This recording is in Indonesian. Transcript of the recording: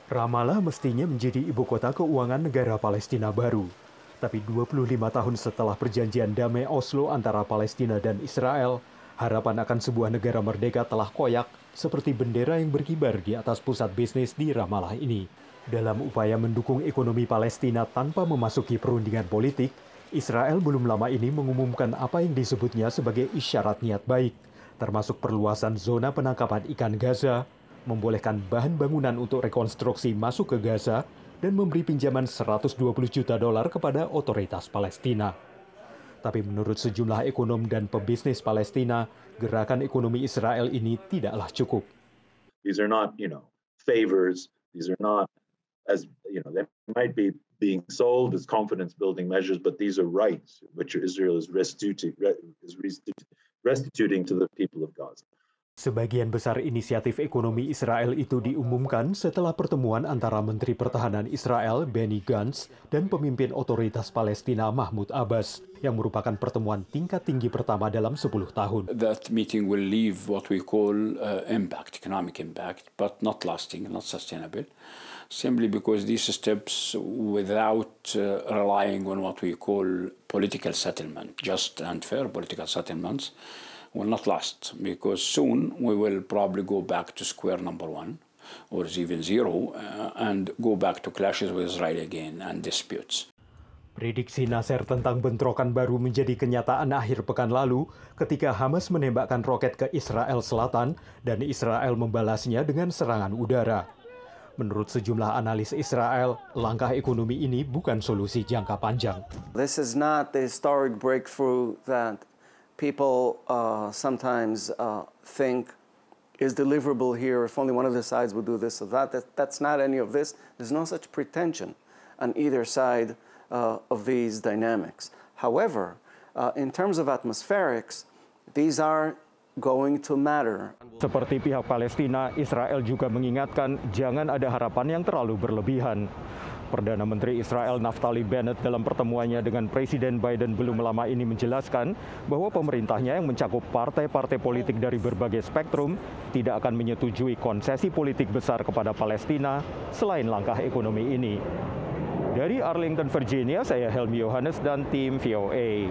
Ramallah mestinya menjadi ibu kota keuangan negara Palestina baru. Tapi 25 tahun setelah perjanjian damai Oslo antara Palestina dan Israel, harapan akan sebuah negara merdeka telah koyak seperti bendera yang berkibar di atas pusat bisnis di Ramallah ini. Dalam upaya mendukung ekonomi Palestina tanpa memasuki perundingan politik, Israel belum lama ini mengumumkan apa yang disebutnya sebagai isyarat niat baik, termasuk perluasan zona penangkapan ikan Gaza, membolehkan bahan bangunan untuk rekonstruksi masuk ke Gaza, dan memberi pinjaman 120 juta dolar kepada otoritas Palestina. Tapi menurut sejumlah ekonom dan pebisnis Palestina, gerakan ekonomi Israel ini tidaklah cukup. These are not, favors. These are not, as they might be being sold as confidence-building measures, but these are rights which Israel is restituting to the people of Gaza. Sebagian besar inisiatif ekonomi Israel itu diumumkan setelah pertemuan antara Menteri Pertahanan Israel Benny Gantz dan pemimpin otoritas Palestina Mahmud Abbas, yang merupakan pertemuan tingkat tinggi pertama dalam 10 tahun. That meeting will leave what we call economic impact, but not lasting, not sustainable, simply because these steps, without relying on what we call political settlement, just and fair political settlements, will not last, because soon we will probably go back to square number one, or even zero, and go back to clashes with Israel again and disputes. Prediksi Nasser tentang bentrokan baru menjadi kenyataan akhir pekan lalu ketika Hamas menembakkan roket ke Israel Selatan dan Israel membalasnya dengan serangan udara. Menurut sejumlah analis Israel, langkah ekonomi ini bukan solusi jangka panjang. This is not the historic breakthrough that people sometimes think is deliverable here if only one of the sides would do this or that. That's not any of this. There's no such pretension on either side of these dynamics. However, in terms of atmospherics, these are going to matter. Seperti pihak Palestina, Israel juga mengingatkan jangan ada harapan yang terlalu berlebihan. Perdana Menteri Israel Naftali Bennett dalam pertemuannya dengan Presiden Biden belum lama ini menjelaskan bahwa pemerintahnya yang mencakup partai-partai politik dari berbagai spektrum tidak akan menyetujui konsesi politik besar kepada Palestina selain langkah ekonomi ini. Dari Arlington, Virginia, saya Helmi Yohanes dan tim VOA.